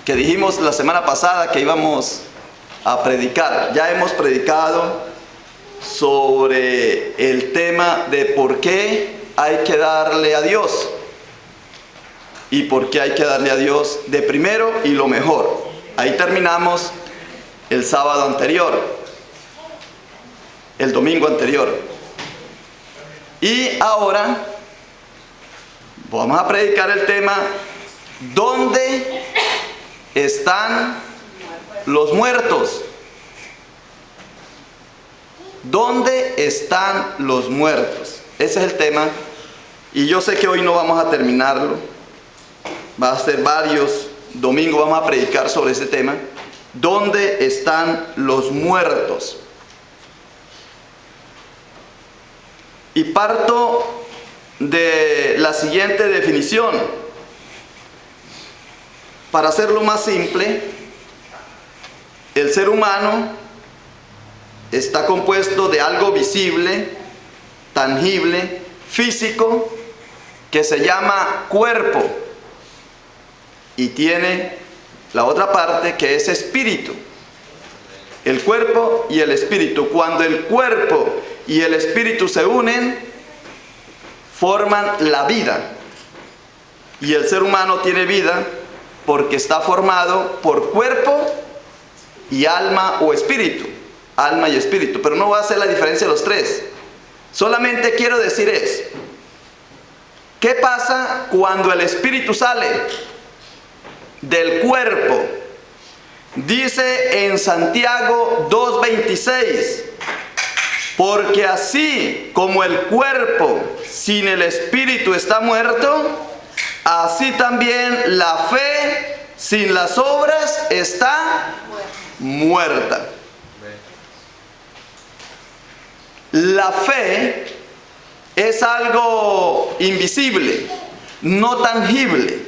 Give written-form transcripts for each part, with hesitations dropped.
que dijimos la semana pasada que íbamos a predicar. Ya hemos predicado sobre el tema de por qué hay que darle a Dios y por qué hay que darle a Dios de primero y lo mejor. Ahí terminamos el sábado anterior, el domingo anterior. Y ahora vamos a predicar el tema: ¿dónde están los muertos? ¿Dónde están los muertos? Ese es el tema. Y yo sé que hoy no vamos a terminarlo. Va a ser varios domingos, vamos a predicar sobre ese tema. ¿Dónde están los muertos? Y parto de la siguiente definición. Para hacerlo más simple, el ser humano está compuesto de algo visible, tangible, físico, que se llama cuerpo, y tiene la otra parte que es espíritu. El cuerpo y el espíritu. Cuando el cuerpo y el espíritu se unen, forman la vida. Y el ser humano tiene vida porque está formado por cuerpo y alma o espíritu. Alma y espíritu. Pero no voy a hacer la diferencia de los tres. Solamente quiero decir ¿qué pasa cuando el espíritu sale del cuerpo? Dice en Santiago 2:26, porque así como el cuerpo sin el espíritu está muerto, así también la fe sin las obras está muerta. La fe es algo invisible, no tangible,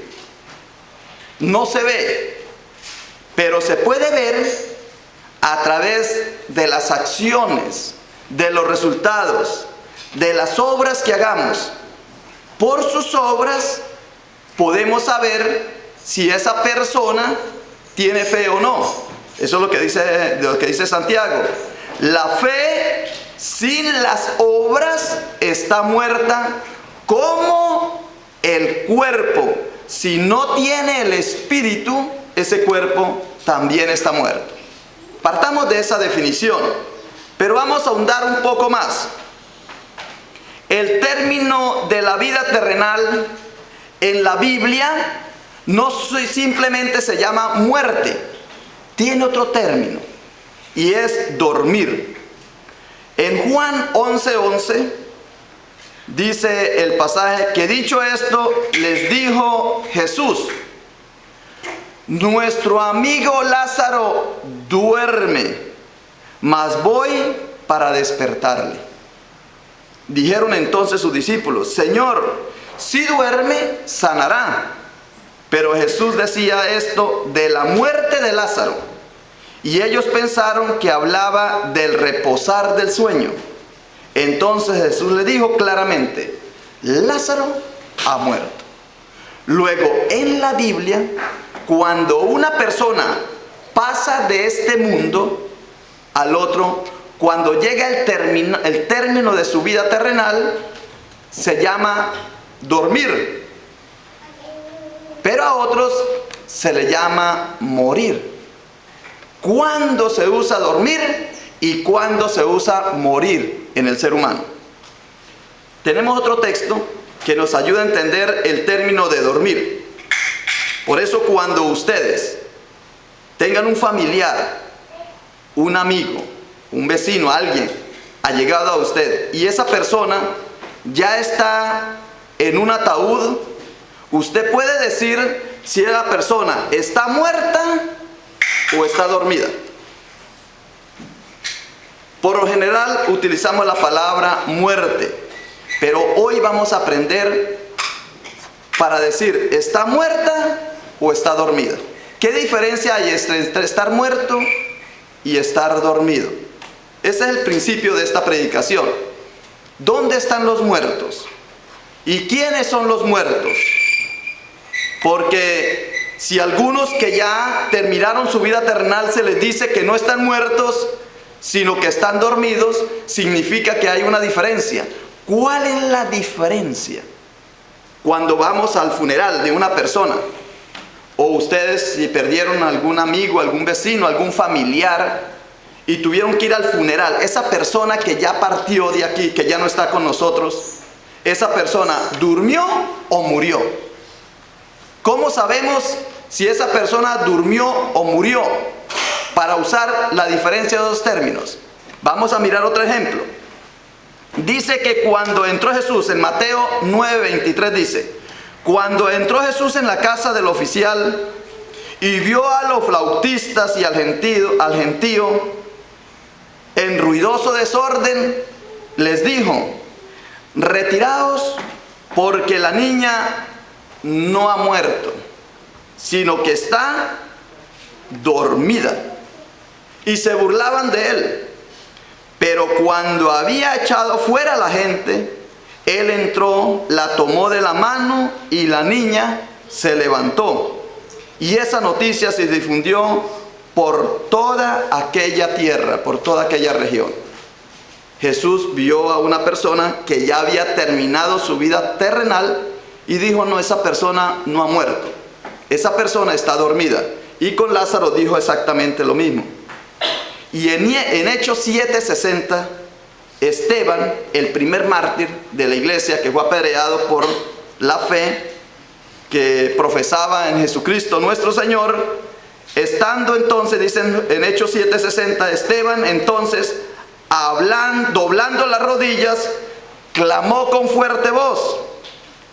no se ve, pero se puede ver a través de las acciones, de los resultados, de las obras que hagamos. Por sus obras podemos saber si esa persona tiene fe o no. Eso es lo que dice Santiago. La fe sin las obras está muerta, como el cuerpo, si no tiene el espíritu, ese cuerpo también está muerto. Partamos de esa definición, pero vamos a ahondar un poco más. El término de la vida terrenal en la Biblia no simplemente se llama muerte, tiene otro término, y es dormir. En Juan 11:11 dice el pasaje que, dicho esto, les dijo Jesús: nuestro amigo Lázaro duerme, mas voy para despertarle. Dijeron entonces sus discípulos: Señor, si duerme, sanará. Pero Jesús decía esto de la muerte de Lázaro, y ellos pensaron que hablaba del reposar del sueño. Entonces Jesús le dijo claramente: Lázaro ha muerto. Luego, en la Biblia, cuando una persona pasa de este mundo al otro, cuando llega el término de su vida terrenal, se llama dormir. Pero a otros se le llama morir. ¿Cuándo se usa dormir y cuándo se usa morir en el ser humano? Tenemos otro texto que nos ayuda a entender el término de dormir. Por eso, cuando ustedes tengan un familiar, un amigo, un vecino, alguien allegado a usted, y esa persona ya está en un ataúd, usted puede decir si la persona está muerta o está dormida. Por lo general utilizamos la palabra muerte, pero hoy vamos a aprender para decir ¿está muerta o está dormida? ¿Qué diferencia hay entre estar muerto y estar dormido? Ese es el principio de esta predicación. ¿Dónde están los muertos? ¿Y quiénes son los muertos? Porque Si algunos que ya terminaron su vida terrenal se les dice que no están muertos, sino que están dormidos, significa que hay una diferencia. ¿Cuál es la diferencia? Cuando vamos al funeral de una persona, o ustedes si perdieron a algún amigo, algún vecino, algún familiar, y tuvieron que ir al funeral, esa persona que ya partió de aquí, que ya no está con nosotros, esa persona durmió o murió. ¿Cómo sabemos si esa persona durmió o murió? Para usar la diferencia de dos términos. Vamos a mirar otro ejemplo. Dice que cuando entró Jesús, en Mateo 9:23 dice, cuando entró Jesús en la casa del oficial y vio a los flautistas y al gentío en ruidoso desorden, les dijo, retiraos porque la niña no ha muerto, sino que está dormida. Y se burlaban de él. Pero cuando había echado fuera a la gente, él entró, la tomó de la mano y la niña se levantó. Y esa noticia se difundió por toda aquella tierra, por toda aquella región. Jesús vio a una persona que ya había terminado su vida terrenal y dijo, no, esa persona no ha muerto, esa persona está dormida. Y con Lázaro dijo exactamente lo mismo. Y en Hechos 7:60, Esteban, el primer mártir de la iglesia que fue apedreado por la fe, que profesaba en Jesucristo nuestro Señor, estando entonces, dicen en Hechos 7:60, Esteban entonces, doblando las rodillas, clamó con fuerte voz,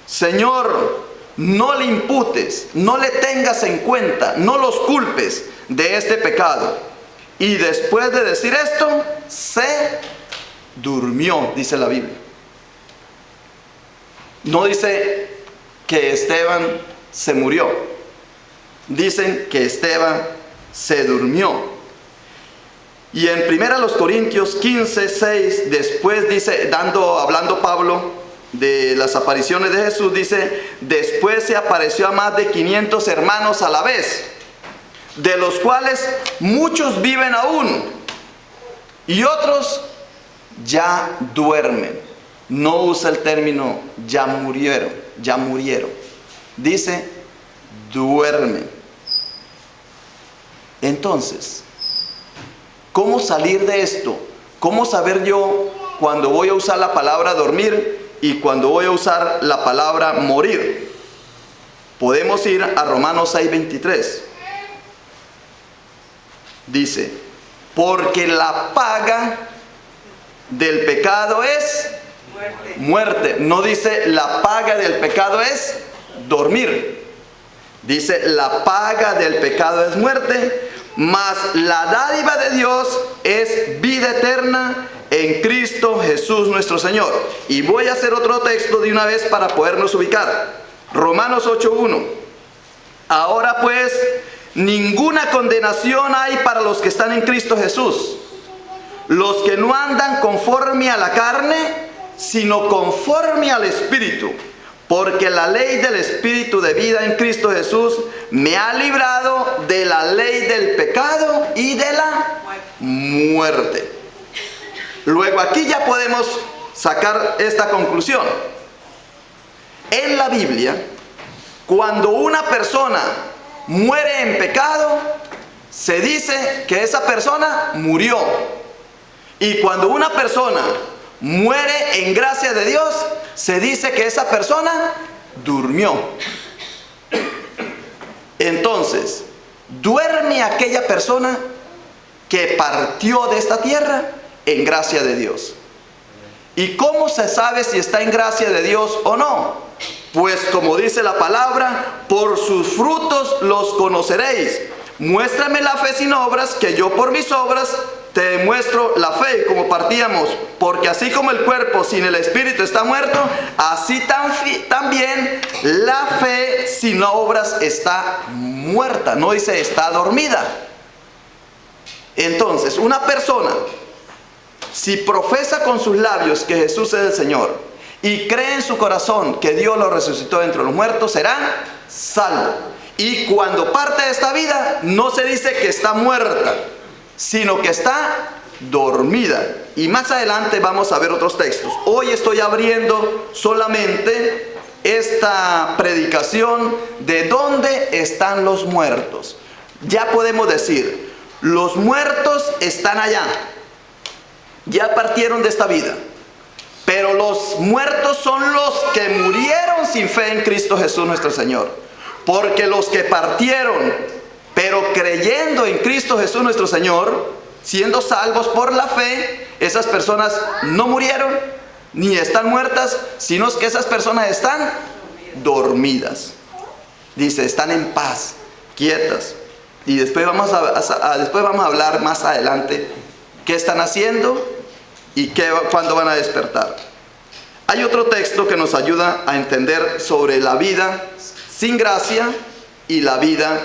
Señor, no le imputes, no le tengas en cuenta, no los culpes de este pecado. Y después de decir esto, se durmió, dice la Biblia. No dice que Esteban se murió. Dicen que Esteban se durmió. Y en 1 Corintios 15:6, después dice, hablando Pablo de las apariciones de Jesús, dice, después se apareció a más de 500 hermanos a la vez, de los cuales muchos viven aún y otros ya duermen. No usa el término ya murieron, dice duermen. Entonces, ¿cómo salir de esto? ¿Cómo saber yo cuando voy a usar la palabra dormir y cuando voy a usar la palabra morir? Podemos ir a Romanos 6:23. Dice, porque la paga del pecado es muerte. No dice la paga del pecado es dormir. Dice la paga del pecado es muerte, mas la dádiva de Dios es vida eterna en Cristo Jesús nuestro Señor. Y voy a hacer otro texto de una vez para podernos ubicar. Romanos 8:1. Ahora pues, ninguna condenación hay para los que están en Cristo Jesús, los que no andan conforme a la carne, sino conforme al Espíritu. Porque la ley del Espíritu de vida en Cristo Jesús me ha librado de la ley del pecado y de la muerte. Luego aquí ya podemos sacar esta conclusión. En la Biblia, cuando una persona muere en pecado, se dice que esa persona murió. Y cuando una persona muere en gracia de Dios, se dice que esa persona durmió. Entonces, duerme aquella persona que partió de esta tierra en gracia de Dios. ¿Y cómo se sabe si está en gracia de Dios o no? Pues como dice la palabra, por sus frutos los conoceréis. Muéstrame la fe sin obras, que yo por mis obras te demuestro la fe. Como partíamos, porque así como el cuerpo sin el espíritu está muerto, así también la fe sin obras está muerta. No dice está dormida. Entonces, una persona, si profesa con sus labios que Jesús es el Señor y cree en su corazón que Dios lo resucitó de entre los muertos, será salvo. Y cuando parte de esta vida, no se dice que está muerta, sino que está dormida. Y más adelante vamos a ver otros textos. Hoy estoy abriendo solamente esta predicación de dónde están los muertos. Ya podemos decir, los muertos están allá, ya partieron de esta vida. Pero los muertos son los que murieron sin fe en Cristo Jesús nuestro Señor. Porque los que partieron, pero creyendo en Cristo Jesús nuestro Señor, siendo salvos por la fe, esas personas no murieron ni están muertas, sino que esas personas están dormidas. Dice, están en paz, quietas. Y después vamos a hablar más adelante qué están haciendo y cuándo van a despertar. Hay otro texto que nos ayuda a entender sobre la vida sin gracia y la vida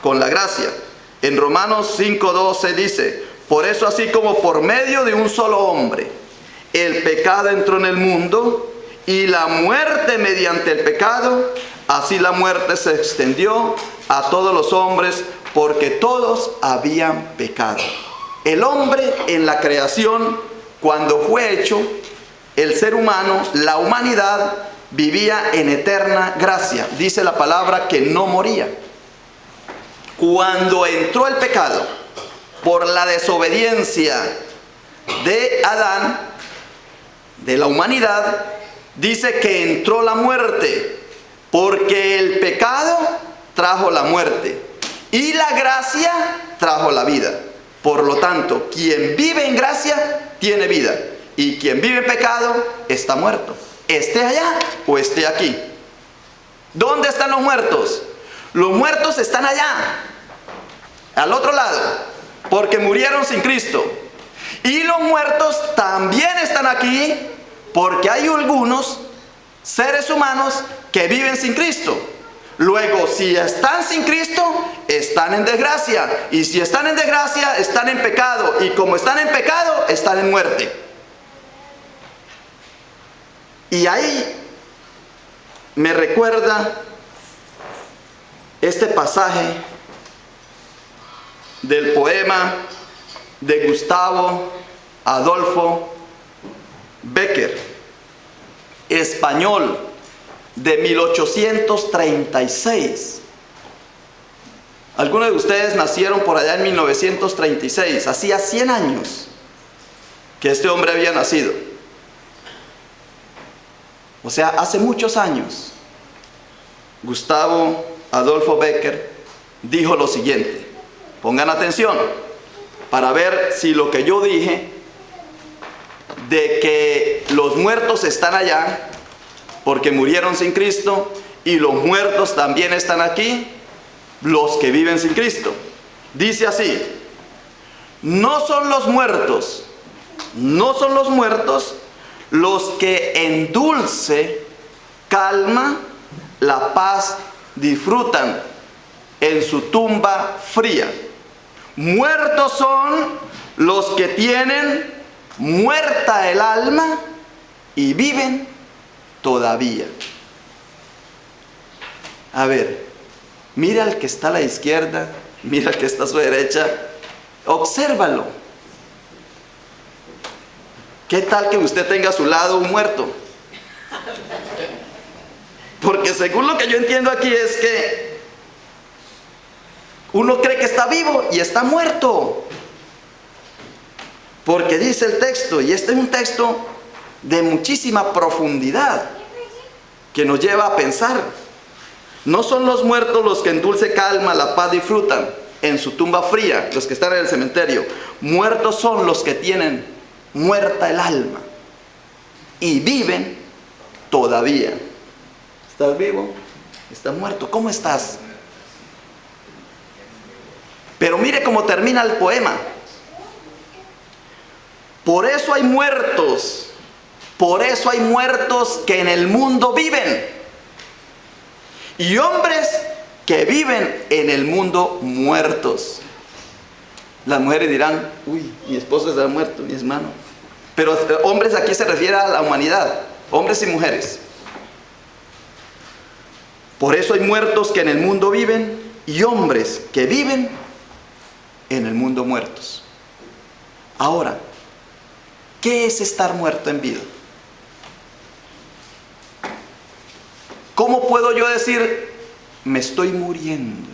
con la gracia. En Romanos 5:12 dice, por eso así como por medio de un solo hombre el pecado entró en el mundo y la muerte mediante el pecado, así la muerte se extendió a todos los hombres porque todos habían pecado. El hombre en la creación, cuando fue hecho, el ser humano, la humanidad, vivía en eterna gracia. Dice la palabra que no moría. Cuando entró el pecado, por la desobediencia de Adán, de la humanidad, dice que entró la muerte, porque el pecado trajo la muerte y la gracia trajo la vida. Por lo tanto, quien vive en gracia tiene vida, y quien vive en pecado está muerto, esté allá o esté aquí. ¿Dónde están los muertos? Los muertos están allá, al otro lado, porque murieron sin Cristo. Y los muertos también están aquí, porque hay algunos seres humanos que viven sin Cristo. Luego, si están sin Cristo, están en desgracia. Y si están en desgracia, están en pecado. Y como están en pecado, están en muerte. Y ahí me recuerda este pasaje del poema de Gustavo Adolfo Bécquer, español, de 1836. Algunos de ustedes nacieron por allá en 1936, hacía 100 años que este hombre había nacido. O sea, hace muchos años, Gustavo Adolfo Bécquer dijo lo siguiente. Pongan atención para ver si lo que yo dije de que los muertos están allá porque murieron sin Cristo y los muertos también están aquí, los que viven sin Cristo. Dice así: no son los muertos los que en dulce calma la paz disfrutan en su tumba fría. Muertos son los que tienen muerta el alma y viven todavía. A ver, mira al que está a la izquierda, mira al que está a su derecha, obsérvalo. ¿Qué tal que usted tenga a su lado un muerto? Porque según lo que yo entiendo aquí es que uno cree que está vivo y está muerto. Porque dice el texto, y este es un texto de muchísima profundidad, que nos lleva a pensar. No son los muertos los que en dulce calma la paz disfrutan en su tumba fría, los que están en el cementerio. Muertos son los que tienen muerta el alma y viven todavía. ¿Estás vivo? ¿Estás muerto? ¿Cómo estás? Pero mire cómo termina el poema. Por eso hay muertos que en el mundo viven, y hombres que viven en el mundo muertos. Las mujeres dirán: uy, mi esposo está muerto, mi hermano. Pero hombres aquí se refiere a la humanidad, hombres y mujeres. Por eso hay muertos que en el mundo viven y hombres que viven en el mundo muertos. Ahora, ¿qué es estar muerto en vida? ¿Cómo puedo yo decir, me estoy muriendo?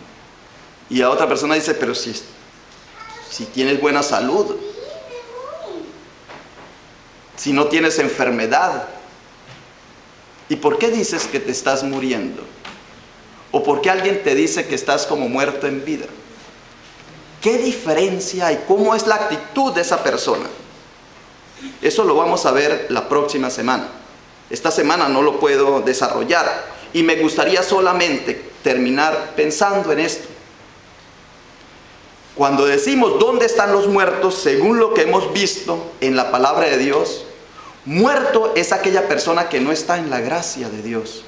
Y a otra persona dice, pero si tienes buena salud, si no tienes enfermedad, ¿y por qué dices que te estás muriendo? ¿O por qué alguien te dice que estás como muerto en vida? ¿Qué diferencia hay? ¿Cómo es la actitud de esa persona? Eso lo vamos a ver la próxima semana. Esta semana no lo puedo desarrollar y me gustaría solamente terminar pensando en esto. Cuando decimos dónde están los muertos, según lo que hemos visto en la palabra de Dios, muerto es aquella persona que no está en la gracia de Dios,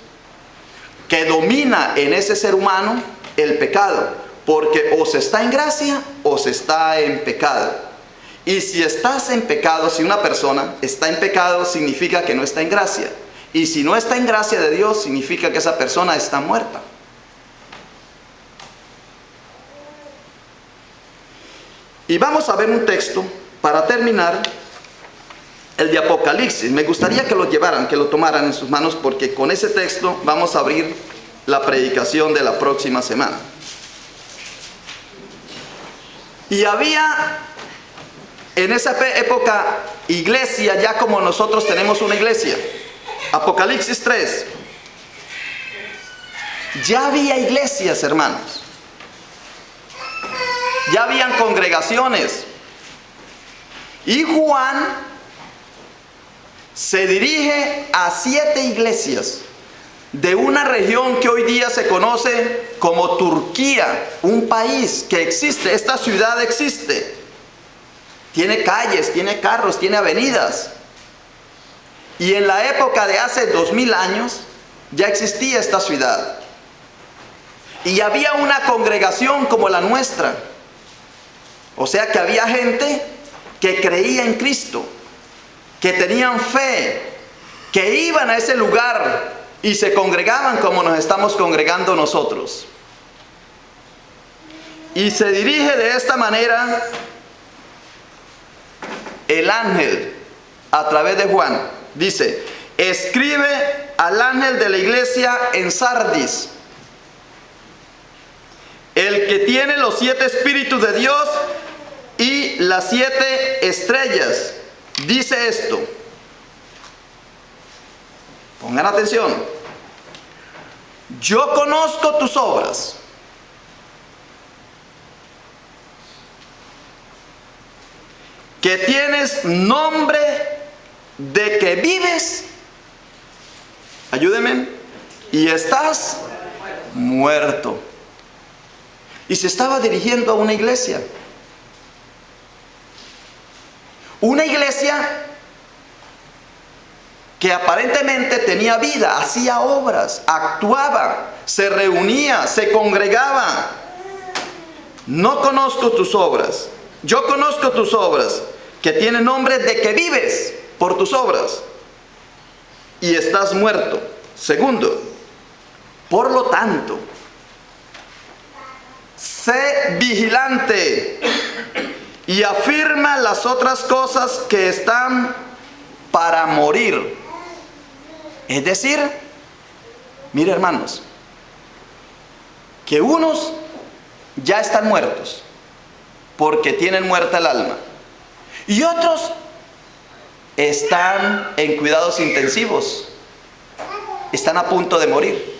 que domina en ese ser humano el pecado, porque o se está en gracia o se está en pecado. Y si estás en pecado, si una persona está en pecado, significa que no está en gracia. Y si no está en gracia de Dios, significa que esa persona está muerta. Y vamos a ver un texto para terminar, el de Apocalipsis. Me gustaría que lo llevaran, que lo tomaran en sus manos, porque con ese texto vamos a abrir la predicación de la próxima semana. Y había en esa época iglesia, ya como nosotros tenemos una iglesia. Apocalipsis 3. Ya había iglesias, hermanos. Ya habían congregaciones. Y Juan se dirige a 7 iglesias de una región que hoy día se conoce como Turquía, un país que existe. Esta ciudad existe. Tiene calles, tiene carros, tiene avenidas. Y en la época de hace 2000 años ya existía esta ciudad. Y había una congregación como la nuestra. O sea que había gente que creía en Cristo, que tenían fe, que iban a ese lugar y se congregaban como nos estamos congregando nosotros. Y se dirige de esta manera el ángel a través de Juan. Dice, escribe al ángel de la iglesia en Sardis, el que tiene los 7 espíritus de Dios y las 7 estrellas, dice esto. Pongan atención. Yo conozco tus obras. Que tienes nombre de que vives, ayúdenme, y estás muerto. Y se estaba dirigiendo a una iglesia. Una iglesia que aparentemente tenía vida, hacía obras, actuaba, se reunía, se congregaba. No conozco tus obras. Yo conozco tus obras, que tienen nombre de que vives por tus obras y estás muerto. Segundo, por lo tanto, sé vigilante y afirma las otras cosas que están para morir. Es decir, mire hermanos, que unos ya están muertos porque tienen muerta el alma, y otros están en cuidados intensivos, están a punto de morir.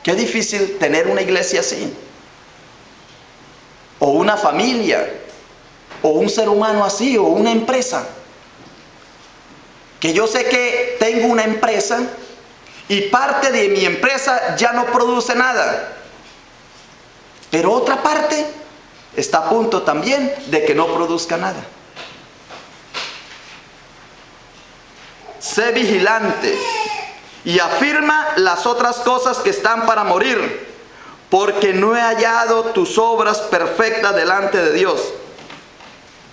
Qué difícil tener una iglesia así, o una familia, o un ser humano así, o una empresa. Que yo sé que tengo una empresa y parte de mi empresa ya no produce nada, pero otra parte está a punto también de que no produzca nada. Sé vigilante y afirma las otras cosas que están para morir, porque no he hallado tus obras perfectas delante de Dios.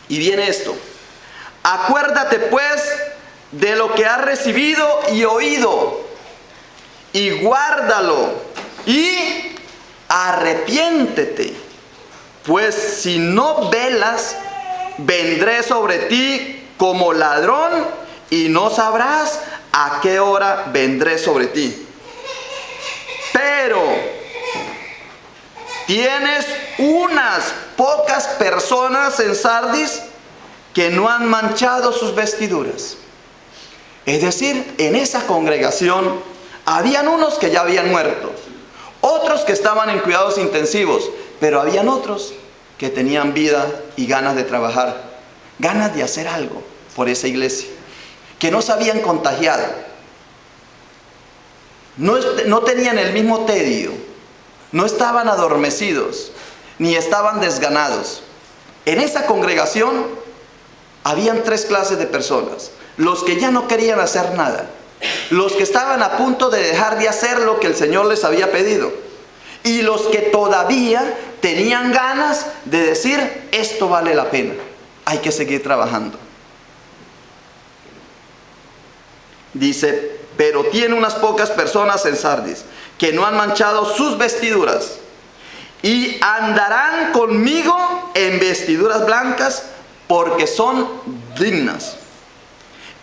Y viene esto: acuérdate pues de lo que has recibido y oído, y guárdalo y arrepiéntete, pues si no velas, vendré sobre ti como ladrón y no sabrás a qué hora vendré sobre ti. Pero tienes unas pocas personas en Sardis que no han manchado sus vestiduras. Es decir, en esa congregación habían unos que ya habían muerto, otros que estaban en cuidados intensivos, pero habían otros que tenían vida y ganas de trabajar, ganas de hacer algo por esa iglesia, que no se habían contagiado, no tenían el mismo tedio, no estaban adormecidos, ni estaban desganados. En esa congregación habían 3 clases de personas: los que ya no querían hacer nada, los que estaban a punto de dejar de hacer lo que el Señor les había pedido, y los que todavía tenían ganas de decir: esto vale la pena, hay que seguir trabajando. Dice: pero tiene unas pocas personas en Sardis que no han manchado sus vestiduras y andarán conmigo en vestiduras blancas, porque son dignas.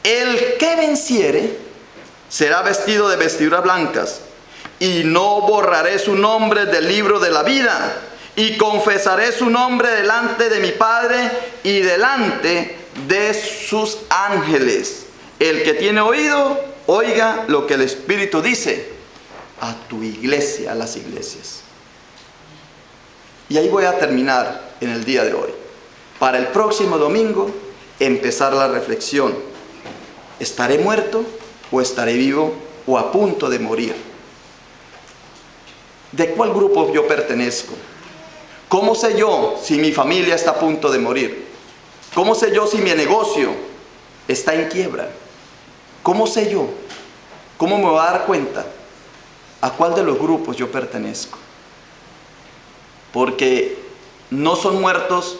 El que venciere será vestido de vestiduras blancas, y no borraré su nombre del libro de la vida, y confesaré su nombre delante de mi Padre y delante de sus ángeles. El que tiene oído, oiga lo que el Espíritu dice a tu iglesia, a las iglesias. Y ahí voy a terminar en el día de hoy. Para el próximo domingo, empezar la reflexión. ¿Estaré muerto o estaré vivo o a punto de morir? ¿De cuál grupo yo pertenezco? ¿Cómo sé yo si mi familia está a punto de morir? ¿Cómo sé yo si mi negocio está en quiebra? ¿Cómo sé yo? ¿Cómo me voy a dar cuenta a cuál de los grupos yo pertenezco? Porque no son muertos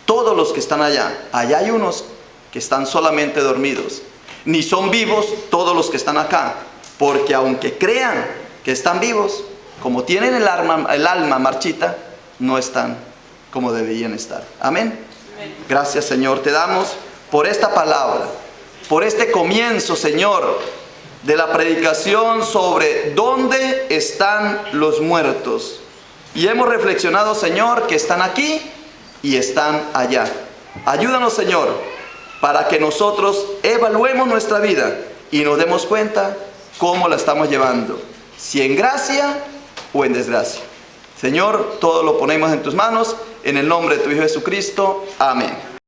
todos los que están allá. Allá hay unos que están solamente dormidos. Ni son vivos todos los que están acá. Porque aunque crean que están vivos, como tienen el alma marchita, no están como deberían estar. Amén. Gracias, Señor, te damos por esta palabra, por este comienzo, Señor, de la predicación sobre dónde están los muertos. Y hemos reflexionado, Señor, que están aquí y están allá. Ayúdanos, Señor, para que nosotros evaluemos nuestra vida y nos demos cuenta cómo la estamos llevando, si en gracia o en desgracia. Señor, todo lo ponemos en tus manos, en el nombre de tu Hijo Jesucristo. Amén.